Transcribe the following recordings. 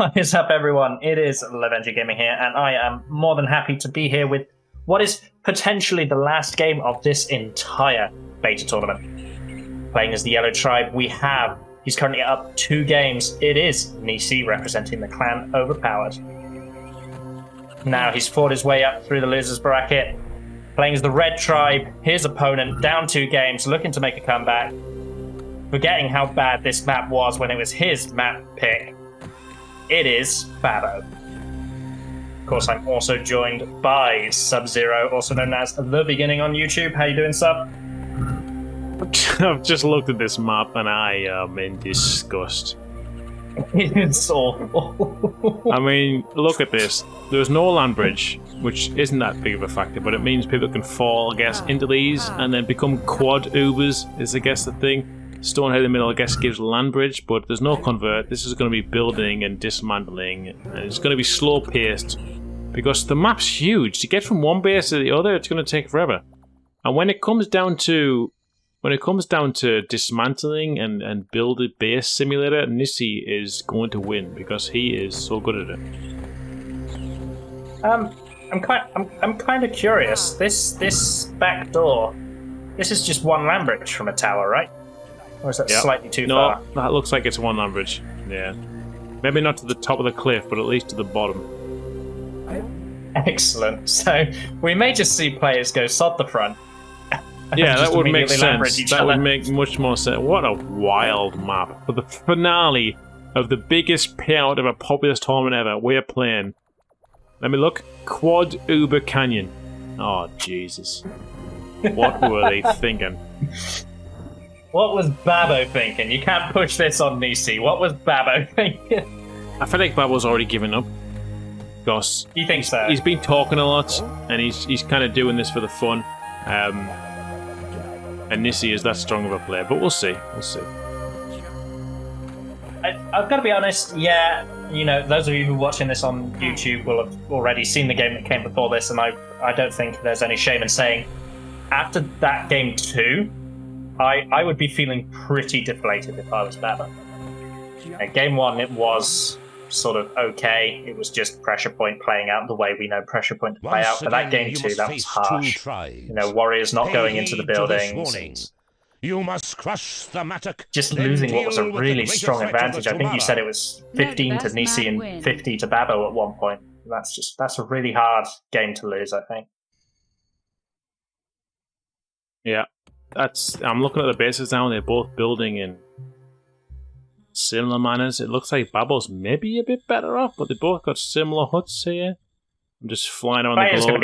What is up, everyone? It is Lovenji Gaming here, and I am more than happy to be here with what is potentially the last game of this entire beta tournament. Playing as the Yellow Tribe, he's currently up 2 games. It is Nisi representing the clan Overpowered. Now he's fought his way up through the losers bracket. Playing as the Red Tribe, his opponent, down 2 games, looking to make a comeback. Forgetting how bad this map was when it was his map pick. It is Babbo. Of course, I'm also joined by Sub-Zero, also known as The Beginning on YouTube. How you doing, Sub? I've just looked at this map and I am in disgust. It's awful. I mean, look at this. There's no land bridge, which isn't that big of a factor, but it means people can fall, I guess, into these and then become quad Ubers, is I guess the thing. Stonehead in the middle, I guess, gives land bridge, but there's no convert. This is going to be building and dismantling, and it's going to be slow paced because the map's huge. To get from one base to the other, it's going to take forever. And when it comes down to dismantling and build a base simulator, Nisi is going to win because he is so good at it. I'm kind of curious. This back door, this is just one land bridge from a tower, right? Or is that slightly too far? No, that looks like it's one land bridge. Yeah. Maybe not to the top of the cliff, but at least to the bottom. Excellent. So we may just see players go sod the front. Yeah, that would make sense. That would make much more sense. What a wild map. For the finale of the biggest payout of a Populous tournament ever, we're playing. Let me look. Quad Uber Canyon. Oh, Jesus. What were they thinking? What was Babbo thinking? You can't push this on Nisi. What was Babbo thinking? I feel like Babbo's already given up. Because you think so? He's been talking a lot, and he's kind of doing this for the fun. And Nisi is that strong of a player, but we'll see. We'll see. I've got to be honest, yeah, you know, those of you who are watching this on YouTube will have already seen the game that came before this, and I don't think there's any shame in saying, after that game 2, I would be feeling pretty deflated if I was Babbo. Game 1, it was sort of okay. It was just Pressure Point playing out the way we know Pressure Point to play out. But that game 2, that was harsh. You know, Warriors not going into the buildings. You must crush the mattock. Just losing what was a really strong advantage. I think you said it was 15 to Nisi and 50 to Babbo at one point. That's a really hard game to lose, I think. Yeah. I'm looking at the bases now, and they're both building in similar manners. It looks like Babbo's maybe a bit better off, but they both got similar huts here. I'm just flying on the globe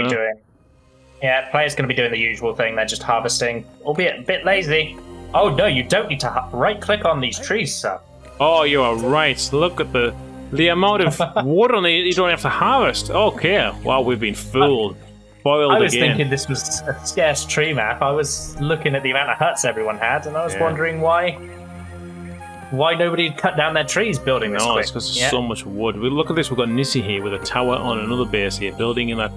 now. Players going to be doing the usual thing. They're just harvesting, albeit a bit lazy. Oh no, you don't need to right-click on these trees, sir. Oh, you are right. Look at the amount of wood on it you don't have to harvest. Okay, wow, we've been fooled. I was thinking this was a scarce tree map. I was looking at the amount of huts everyone had, and I was wondering why nobody cut down their trees building this quick. No, it's because there's so much wood. Look at this, we've got Nisi here with a tower on another base here, building in that,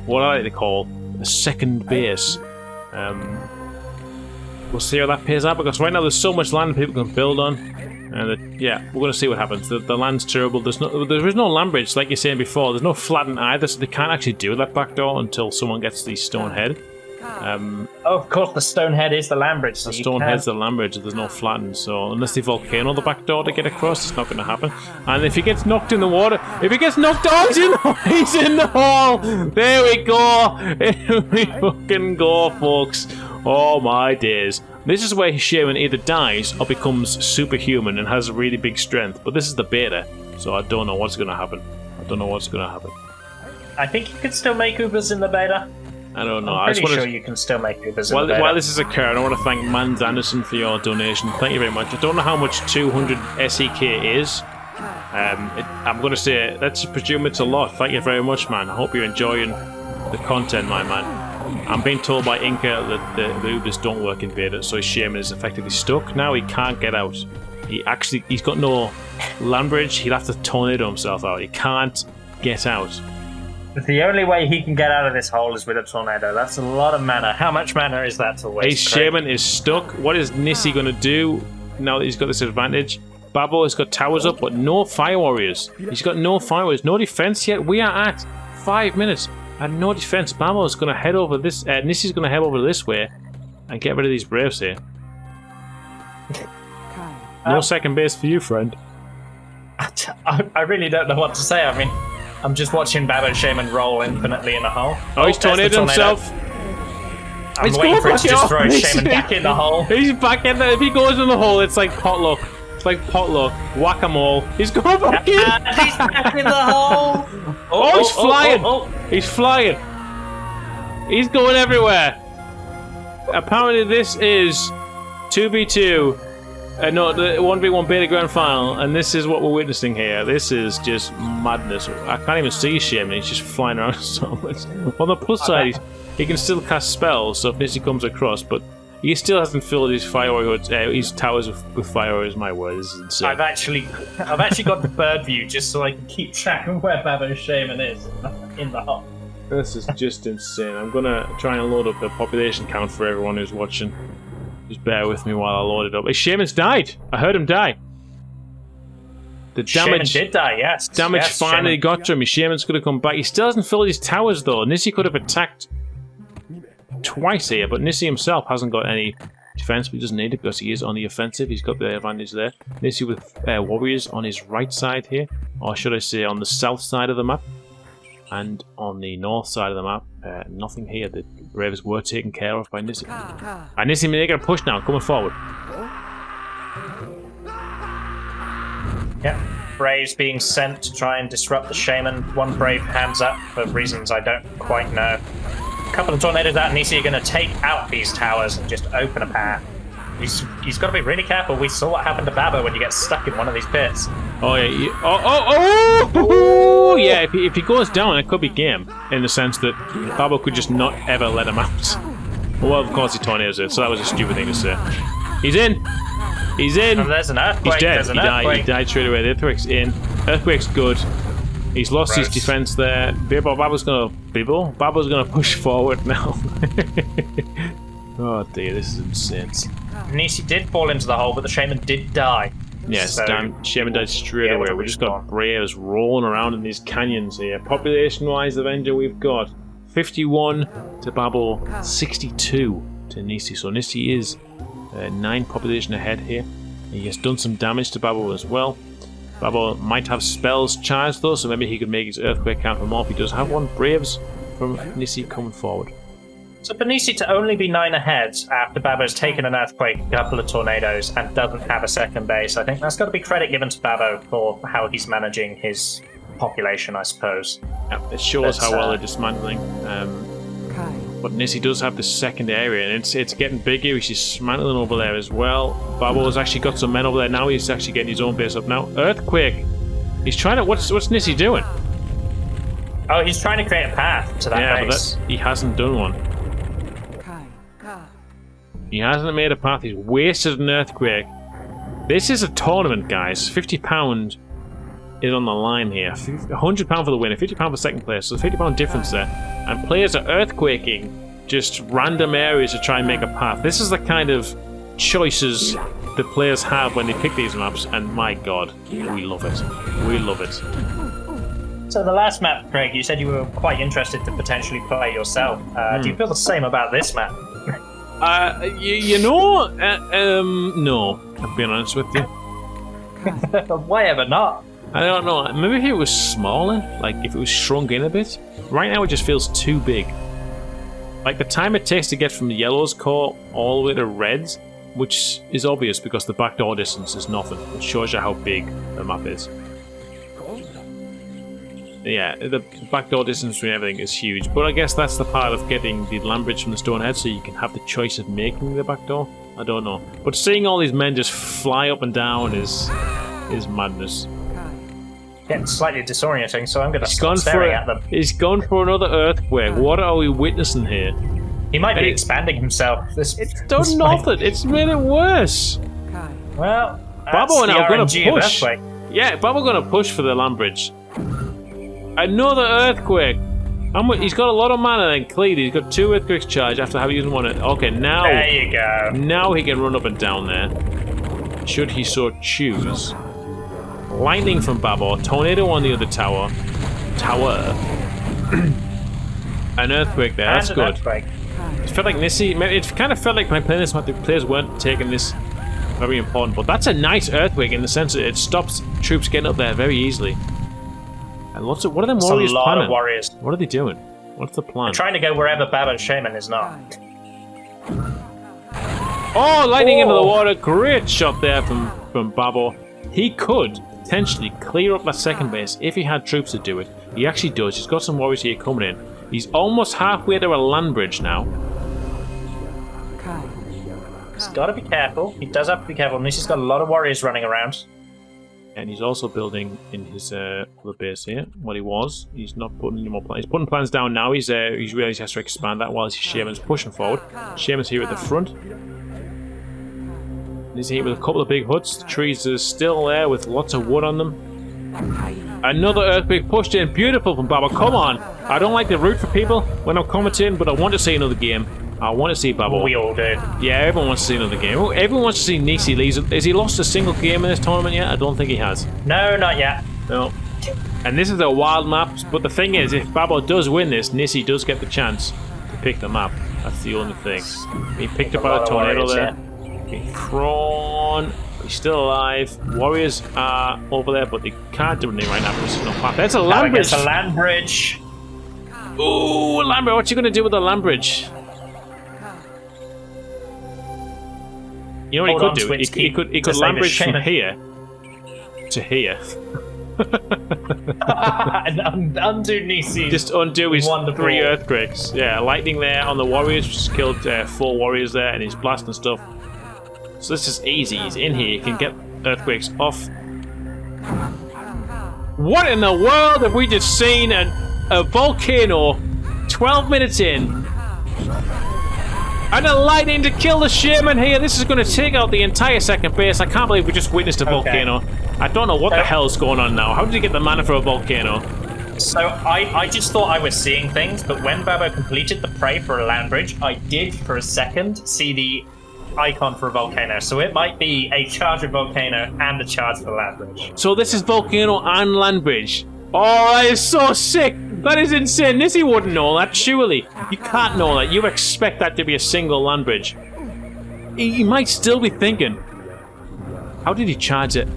what I like to call a second base. We'll see how that pays out, because right now there's so much land people can build on. And we're going to see what happens. The land's terrible. There is no land bridge, like you're saying before. There's no flatten either, so they can't actually do that back door until someone gets the stone head. Of course, the stone head is the land bridge. So the stone head's the land bridge. There's no flatten, so unless they volcano the back door to get across, it's not going to happen. And if he gets knocked in the water, he's in the hole. There we go. Here we fucking go, folks. Oh my days. This is where Shaman either dies or becomes superhuman and has a really big strength. But this is the beta, so I don't know what's going to happen. I think you can still make Ubers in the beta. I don't know. I'm pretty sure you can still make Ubers in the beta. While this is occurring, I want to thank Mans Anderson for your donation. Thank you very much. I don't know how much 200 SEK is. I'm going to say, let's presume it's a lot. Thank you very much, man. I hope you're enjoying the content, my man. I'm being told by Inca that the Ubers don't work in beta, so his Shaman is effectively stuck. Now he can't get out. He's got no land bridge. He'll have to tornado himself out. He can't get out. The only way he can get out of this hole is with a tornado. That's a lot of mana. How much mana is that to waste? His Shaman is stuck. What is Nisi going to do now that he's got this advantage? Babbo has got towers up, but no fire warriors. He's got no fire warriors, no defense yet. We are at 5 minutes and no defense. Babbo's going to head over this. Nissi's going to head over this way and get rid of these braves here. No second base for you, friend. I really don't know what to say. I mean, I'm just watching Babbo Shaman roll infinitely in a hole. Oh, he's tornadoed himself. I'm waiting for it to just throw Shaman back in the hole. He's back in there. If he goes in the hole, it's like potluck. It's like potluck. Whack-a-mole. He's going back in. He's back in the hole. Oh, he's flying. He's flying. He's going everywhere. Apparently, this is 2v2. No, the 1v1 beta grand final, and this is what we're witnessing here. This is just madness. I can't even see Shaman. He's just flying around so much. On the plus side, he can still cast spells, so if Nissi comes across, but he still hasn't filled his his towers with fire warriors. My word, this is insane. I've actually got the bird view just so I can keep track of where Babbo Shaman is in the hole. This is just insane. I'm gonna try and load up the population count for everyone who's watching. Just bear with me while I load it up. Hey, Shaman's died. I heard him die. The damage Shaman did die, yes. Damage yes, finally Shaman. got to him. Shaman's going to come back. He still hasn't filled his towers though. Nissi could have attacked twice here, but Nissi himself hasn't got any defense, but he doesn't need it because he is on the offensive. He's got the advantage there. Nissi with warriors on his right side here, or should I say on the south side of the map, and on the north side of the map. Nothing here. The Braves were taken care of by Nissi. And Nissi making a push now, coming forward. Yep. Braves being sent to try and disrupt the Shaman. One Brave hands up for reasons I don't quite know. A couple of tornadoes out, Nissi are going to take out these towers and just open a path. He's got to be really careful. We saw what happened to Babbo when you get stuck in one of these pits. Oh yeah! Oh! Yeah, if he goes down, it could be game in the sense that Babbo could just not ever let him out. Well, of course he tornadoes it, so that was a stupid thing to say. He's in. He's in. Oh, there's an earthquake. He's dead. He died straight away. The earthquake's in. Earthquake's good. He's lost his defense there. Babbo's gonna push forward now. Oh dear, this is insane. Nissi did fall into the hole, but the Shaman did die. Yes, so, Shaman died straight away. We just got Braves rolling around in these canyons here. Population-wise, Avenger, we've got 51 to Babbo, 62 to Nissi. So Nissi is 9 population ahead here. He has done some damage to Babbo as well. Babbo might have spells charged though, so maybe he could make his earthquake count for more. He does have one. Braves from Nissi coming forward. So for Nissi to only be 9 ahead after Babbo's taken an earthquake, a couple of tornadoes, and doesn't have a second base, I think that's got to be credit given to Babbo for how he's managing his population, I suppose. Yeah, it shows how well they're dismantling. But Nissi does have the second area, and it's getting bigger. He's dismantling over there as well. Babbo's actually got some men over there now. He's actually getting his own base up now. Earthquake. He's trying to. What's Nissi doing? Oh, he's trying to create a path to that base. But he hasn't done one. He hasn't made a path. He's wasted an earthquake. This is a tournament, guys. £50 is on the line here. £100 for the winner, £50 for second place. So £50 difference there. And players are earthquaking just random areas to try and make a path. This is the kind of choices the players have when they pick these maps. And my God, we love it. We love it. So the last map, Craig, you said you were quite interested to potentially play yourself. Do you feel the same about this map? No, I'll be honest with you. Why ever not? I don't know, maybe if it was smaller, like if it was shrunk in a bit. Right now it just feels too big. Like the time it takes to get from the yellow's core all the way to reds, which is obvious because the backdoor distance is nothing. It shows you how big the map is. Yeah, the backdoor distance between everything is huge, but I guess that's the part of getting the land bridge from the stone head, so you can have the choice of making the backdoor. I don't know, but seeing all these men just fly up and down is madness. Getting slightly disorienting, so I'm going to start staring at them. He's gone for another earthquake. What are we witnessing here? He might be expanding himself. It's done nothing. It's made it worse. Well, Babbo are now going to push. Earthquake. Yeah, Babbo going to push for the land bridge. Another earthquake. He's got a lot of mana then. Clearly, he's got 2 earthquakes charged after having used one. Okay, now. There you go. Now he can run up and down there. should he so choose. Lightning from Babor, tornado on the other tower. An earthquake there, that's good. Earthquake. It felt like Nissi, it kind of felt like my players weren't taking this very important, but that's a nice earthquake in the sense that it stops troops getting up there very easily. And lots of, what are them warriors planning? A lot of warriors. What are they doing? What's the plan? They're trying to go wherever Babo's Shaman is not. Oh, lightning into the water. Great shot there from Babor. He could potentially clear up that second base if he had troops to do it. He actually does. He's got some warriors here coming in. He's almost halfway to a land bridge now. He's got to be careful. He does have to be careful. Nissi's got a lot of warriors running around. And he's also building in his other base here. What he was. He's not putting any more plans. He's putting plans down now. He's realized he has to expand that while his Shaman's pushing forward. Shaman's here at the front. He's here with a couple of big huts. The trees are still there with lots of wood on them. Another earthquake pushed in. Beautiful from Babor. Come on. I don't like to root for people when I'm commentating, but I want to see another game. I want to see Babor. We all do. Yeah, everyone wants to see another game. Everyone wants to see Nissi leave. Has he lost a single game in this tournament yet? I don't think he has. No, not yet. No. And this is a wild map, but the thing is, if Babor does win this, Nissi does get the chance to pick the map. That's the only thing. He picked up a tornado there. Being thrown. He's still alive. Warriors are over there, but they can't do anything right now because there's no path. There's a land bridge. It's a land bridge. Ooh, a land bridge. What's he going to do with the land bridge? You know what he could do? He could land bridge from here to here. And undo Nissi. Just undo his wonderful 3 earthquakes. Yeah, lightning there on the warriors. Just killed 4 warriors there, and he's blasting stuff. So this is easy. He's in here. He can get earthquakes off. What in the world have we just seen? A volcano 12 minutes in. And a lightning to kill the Shaman here. This is going to take out the entire second base. I can't believe we just witnessed a volcano. I don't know what the hell's going on now. How did he get the mana for a volcano? So I just thought I was seeing things, but when Babor completed the prey for a land bridge, I did for a second see the icon for a volcano. So it might be a charge of volcano and a charge for the land bridge. So this is volcano and land bridge. Oh, that is so sick. That is insane. Nissi wouldn't know that, surely. You can't know that. You expect that to be a single land bridge. He might still be thinking, how did he charge a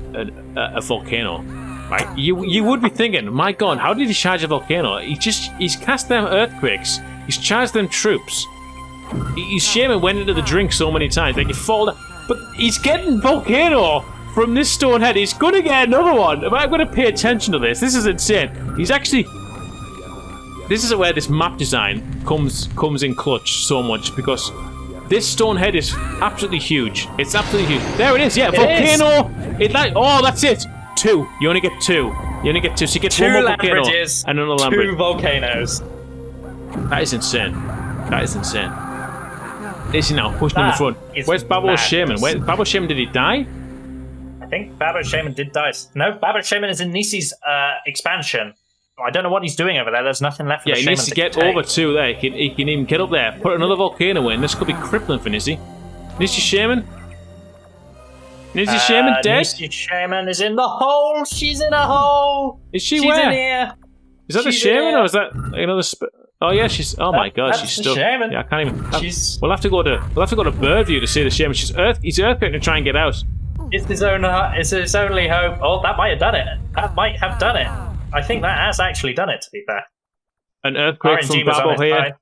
volcano? Right? You would be thinking, my God, how did he charge a volcano? He's cast them earthquakes. He's charged them troops. His Shaman went into the drink so many times. Like, he fall down. But he's getting volcano from this stone head. He's going to get another one. Am I going to pay attention to this? This is insane. He's actually... This is where this map design comes in clutch so much, because this stone head is absolutely huge. It's absolutely huge. There it is, yeah, volcano. Oh, that's it. 2. You only get 2. You only get 2. So you get 1 more volcano and another land bridge. 2 volcanoes. That is insane. That is insane. Is he now pushing in the front? Where's Babo's Shaman? Babo's Shaman, did he die? I think Babo's Shaman did die. No, Babo's Shaman is in Nissi's expansion. I don't know what he's doing over there. There's nothing left for the Shaman. Yeah, he needs to get over 2 there. He can even get up there. Put another volcano in. This could be crippling for Nissi. Nissi Shaman? Nissi Shaman dead? Nissi Shaman is in the hole. She's in a hole. Is she She's where? in here. Is that the Shaman or is that another? Oh yeah, she's. Oh my God, she's still. Shaman. Yeah, I can't even. We'll have to go to bird view to see the Shaman. He's earthquaking to try and get out. It's his only hope. Oh, that might have done it. That might have done it. I think that has actually done it, to be fair. An earthquake from Babo here.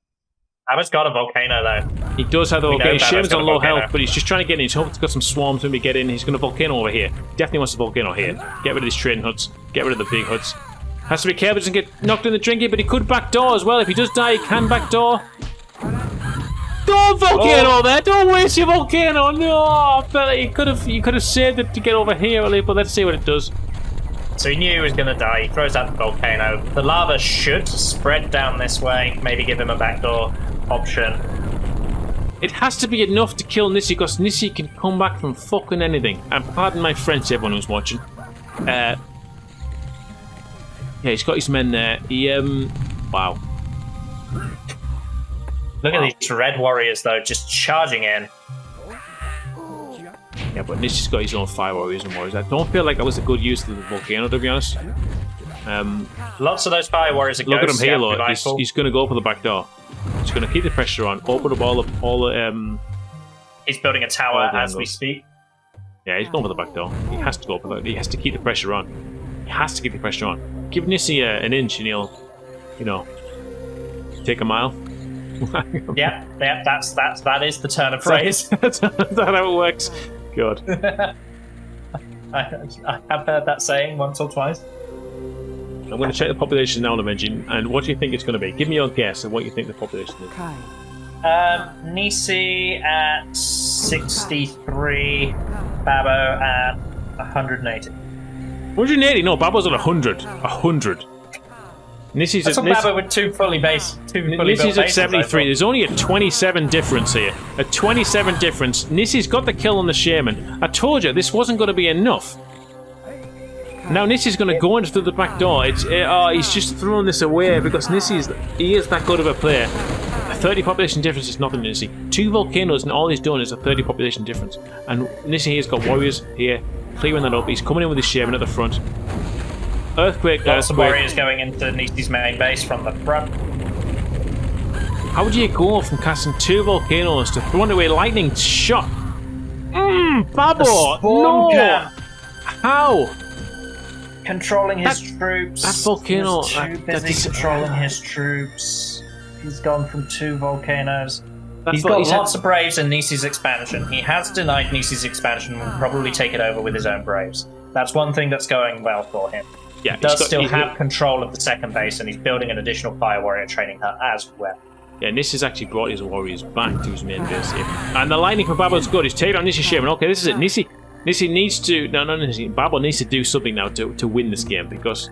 Babo's got a volcano, though. He does have the volcano. Shaman's on low health, but he's just trying to get in. He's hoping he's got some swarms when we get in. He's going to volcano over here. Definitely wants a volcano here. Get rid of these trading huts. Get rid of the big huts. Has to be careful, doesn't get knocked in the drinky, but he could backdoor as well. If he does die, he can backdoor. Don't volcano there! Don't waste your volcano! No, I felt like he could have saved it to get over here, but let's see what it does. So he knew he was going to die. He throws out the volcano. The lava should spread down this way. Maybe give him a backdoor option. It has to be enough to kill Nissi, because Nissi can come back from fucking anything. And pardon my French, everyone who's watching. Yeah, he's got his men there. Wow. Look at these red warriors, though, just charging in. Yeah, but Nishi's got his own fire warriors and warriors. I don't feel like that was a good use of the volcano, to be honest. Lots of those fire warriors are look at him ghosts, here, yeah, Lord. He's going to go for the back door. He's going to keep the pressure on. Open up all the. He's building a tower as we speak. Yeah, he's going for the back door. He has to go for that. He has to keep the pressure on. He has to keep the pressure on. Give Nissi an inch and he'll, you know, take a mile. yeah, that is the turn of phrase. That's how it works. God. I have heard that saying once or twice. I'm going to check the population now, Lovenji, and what do you think it's going to be? Give me your guess of what you think the population is. Nisi at 63, Babbo at 180. 180? No, Babbo's at 100. 100. Nissi's That's at Babbo with two fully Nissi's at 73. There's only a 27 difference here. A 27 difference. Nissi's got the kill on the Shaman. I told you, this wasn't going to be enough. Now Nissi's going to go into the back door. He's just throwing this away because he is that good of a player. A 30 population difference is nothing to Nissi. 2 volcanoes and all he's done is a 30 population difference. And Nissi here's got warriors here, clearing that up. He's coming in with his Shaman at the front. Earthquake. Lots of warriors going into Nissi's main base from the front. How do you go from casting 2 volcanoes to throwing away lightning shot? Babbo! No! Jam. How? Controlling his troops. That volcano. He's too busy controlling his troops. He's gone from 2 volcanoes. He's got lots of Braves in Nissi's expansion. He has denied Nissi's expansion and will probably take it over with his own Braves. That's one thing that's going well for him. Yeah, he does still have control of the second base, and he's building an additional Fire Warrior training hut as well. Yeah, Nissi's actually brought his warriors back to his main base here. And the lightning from Babbo's good. He's taken on Nissi Shaman. Okay, this is it. Nissi needs to... No, Nissi. Babbo needs to do something now to win this game, because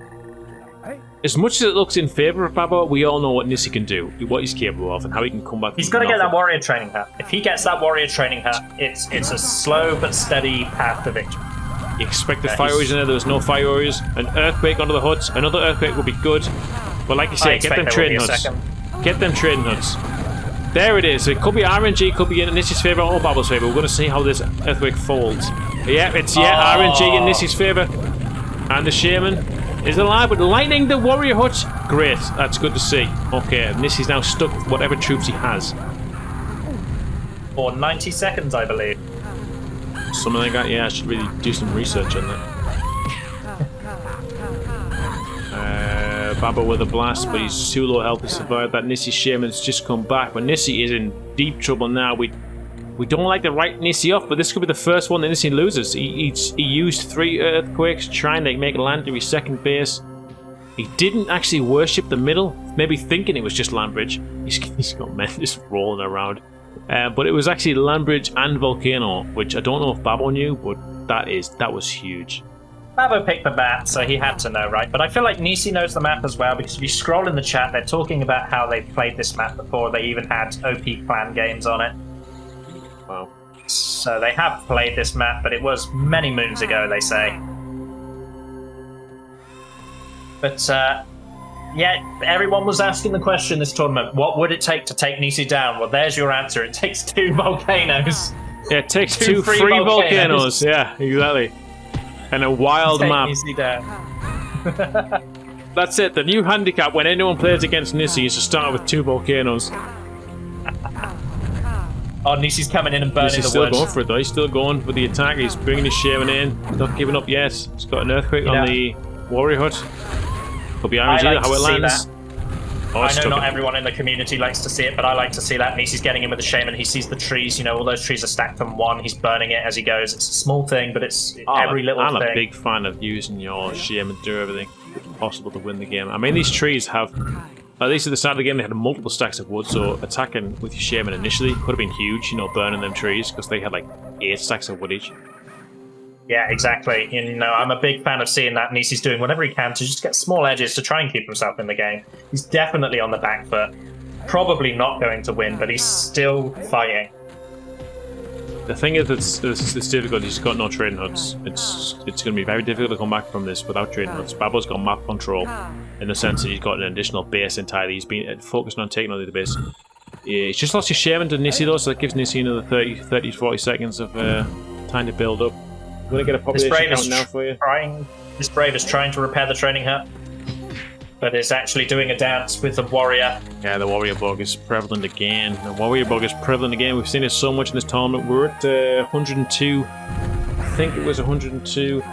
as much as it looks in favour of Babbo, we all know what Nissi can do, what he's capable of, and how he can come back. He's got to get that warrior training hut. If he gets that warrior training hut, it's a slow but steady path to victory. You expected fire warriors in there. There was no fire warriors. An earthquake onto the huts. Another earthquake would be good. But like you say, get them trading huts. Get them trading huts. There it is. It could be RNG, could be in Nissi's favour or Babbo's favour. We're going to see how this earthquake folds. Yeah, it's RNG in Nissi's favour. And the Shaman is alive with lightning the warrior hut. Great. That's good to see. Okay, Nissi's now stuck with whatever troops he has. For 90 seconds, I believe. Something like that. Yeah, I should really do some research on that. Babbo with a blast, but he's too low health to survive that. Nissi Shaman's just come back, but Nissi is in deep trouble now. We don't like to write Nissi off, but this could be the first one that Nissi loses. He used 3 earthquakes trying to make land to his second base. He didn't actually worship the middle, maybe thinking it was just land bridge. He's got men just rolling around. But it was actually land bridge and volcano, which I don't know if Babbo knew, but that was huge. Babbo picked the map, so he had to know, right? But I feel like Nissi knows the map as well, because if you scroll in the chat, they're talking about how they've played this map before. They even had OP clan games on it. Wow. So they have played this map, but it was many moons ago, they say. But, yeah, everyone was asking the question this tournament, what would it take to take Nissi down? Well, there's your answer. It takes 2 volcanoes. Yeah, it takes 2 free volcanoes. Yeah, exactly. And a wild map. Nissi down. That's it. The new handicap when anyone plays against Nissi is to start with 2 volcanoes. Oh, Nissi's coming in and burning Nissi's the still woods. going for it though. He's still going for the attack. He's bringing his Shaman in. He's not giving up yet. He's got an earthquake on the warrior hut. Could be RNG, like how it lands. Oh, I know not everyone in the community likes to see it, but I like to see that. Nissi's getting in with the Shaman. He sees the trees. You know, all those trees are stacked on one. He's burning it as he goes. It's a small thing, but it's every little thing. I'm a big fan of using your Shaman to do everything possible to win the game. I mean, these trees have... At least at the start of the game, they had multiple stacks of wood, so attacking with your Shaman initially could have been huge, you know, burning them trees, because they had like 8 stacks of wood each. Yeah, exactly. You know, I'm a big fan of seeing that Nissi's doing whatever he can to just get small edges to try and keep himself in the game. He's definitely on the back foot. Probably not going to win, but he's still fighting. The thing is, it's difficult. He's got no trading huts. It's going to be very difficult to come back from this without trading huts. Babbo's got map control in the sense that he's got an additional base entirely. He's been focused on taking on the base. Yeah, he's just lost his Shaman to Nissi though, so that gives Nissi another 30 to 40 seconds of Time to build up. I'm going to get a This population brave count is now for you. This brave is trying to repair the training hut, but is actually doing a dance with the warrior. Yeah, the warrior bug is prevalent again. The warrior bug is prevalent again. We've seen it so much in this tournament. We're at 102. I think it was 102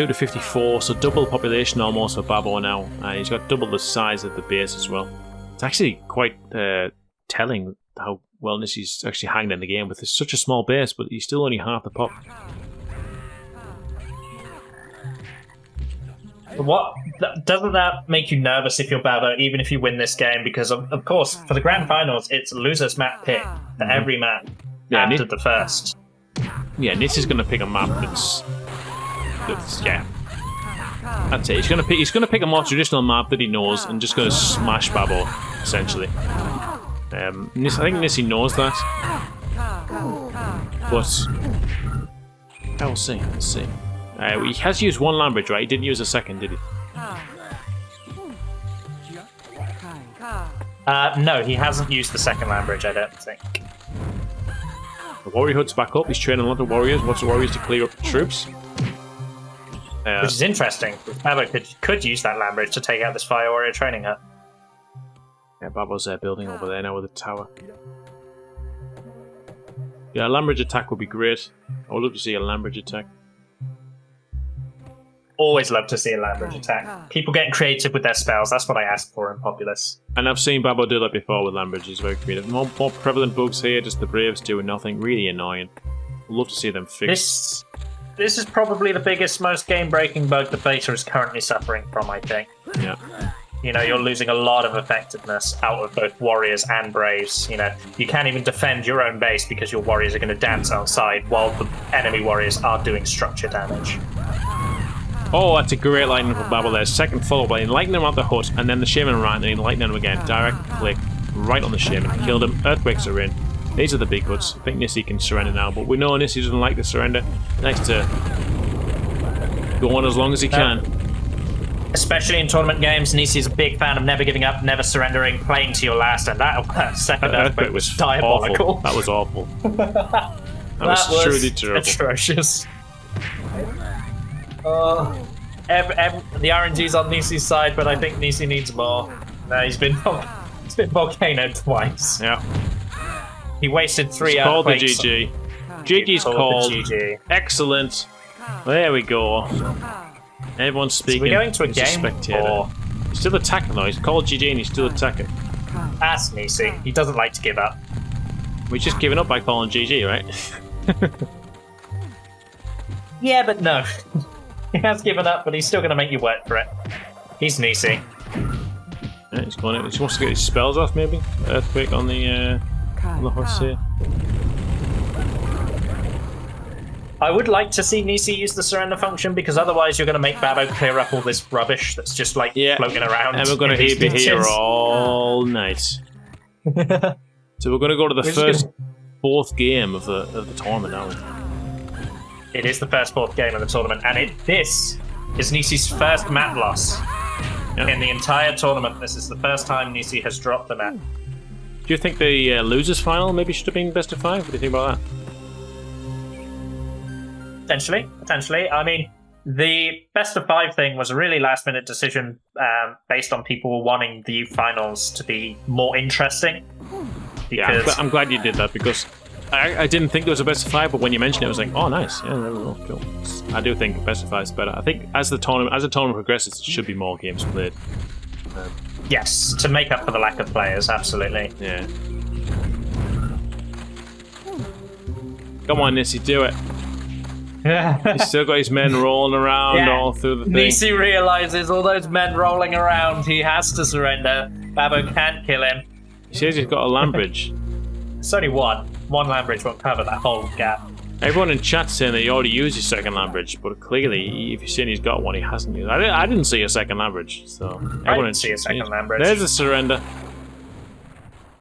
to 54, so double population almost for Babbo now. He's got double the size of the base as well. It's actually quite telling how well Nissy's actually hanging in the game with such a small base, but he's still only half the pop. What doesn't that make you nervous if you're Babbo, even if you win this game? Because of course, for the grand finals, it's losers map pick for every map after the first. Yeah, Nissy's going to pick a map that's yeah. That's it. He's gonna pick a more traditional map that he knows and just gonna smash Babbo, essentially. I think Nissy knows that, but we'll see. Let's see. He has used one land bridge, right? He didn't use a second, did he? No, he hasn't used the second land bridge, I don't think. The warrior hut's back up. He's training a lot of warriors. Lots of warriors to clear up the troops. Which is interesting. Babbo could use that land bridge to take out this fire warrior training hut. Yeah, Babbo's building over there now with a tower. Yeah, a land bridge attack would be great. I would love to see a land bridge attack. Always love to see a land bridge attack. People getting creative with their spells. That's what I asked for in Populous. And I've seen Babbo do that before with land bridges. Very creative. More prevalent bugs here. Just the Braves doing nothing. Really annoying. I'd love to see them fixed. This is probably the biggest, most game-breaking bug the beta is currently suffering from, I think. Yeah. You know, you're losing a lot of effectiveness out of both warriors and braves. You know, you can't even defend your own base because your warriors are going to dance outside while the enemy warriors are doing structure damage. Oh, that's a great lightning from Babbo there. Second follow-up lane. Lightning him out the hut, and then the shaman ran, and he lightning him again. Direct click right on the shaman. Killed him. Earthquakes are in. These are the big huts. I think Nissy can surrender now, but we know Nissy doesn't like to surrender. Likes to go on as long as he can. Especially in tournament games, Nissy's a big fan of never giving up, never surrendering, playing to your last, and that second earthquake was diabolical. Awful. That was awful. that was truly terrible. Atrocious. The RNG's on Nissy's side, but I think Nissy needs more. No, he's been volcanoed twice. Yeah. He wasted 3 called the earthquakes. GG. GG's called. The GG. Excellent. There we go. Everyone's speaking. So we're going to a game spectator. or... He's still attacking though. He's called GG and he's still attacking. Ask Nissy. He doesn't like to give up. We're just giving up by calling GG, right? Yeah, but no. He has given up, but he's still going to make you work for it. He's Nissy. Yeah, he's going in. He wants to get his spells off, maybe. Earthquake on the horse here. I would like to see Nissy use the surrender function, because otherwise you're going to make Babbo clear up all this rubbish that's just like floating around. And we're going to be here all night. So we're going to go to the fourth game of the tournament, aren't we? It is the fourth game of the tournament, and this is Nissy's first map loss in the entire tournament. This is the first time Nissy has dropped the map. Do you think the losers final maybe should have been best of 5? What do you think about that? Potentially. I mean, the best of 5 thing was a really last-minute decision based on people wanting the finals to be more interesting. Yeah, I'm glad you did that, because I didn't think there was a best of 5, but when you mentioned it, I was like, oh, nice. Yeah, there we go. Cool. I do think best of 5 is better. I think as the tournament progresses, there should be more games played. Yes, to make up for the lack of players, absolutely. Yeah. Come on, Nissy, do it. He's still got his men rolling around all through the thing. Nissy realizes all those men rolling around, he has to surrender. Babbo can't kill him. He says he's got a land bridge. It's only one. One land bridge won't cover that whole gap. Everyone in chat's saying that he already used his second land bridge, but clearly, if you've seen he's got one, he hasn't used it. I didn't see a second land bridge, so... I didn't see a second land bridge. There's a surrender.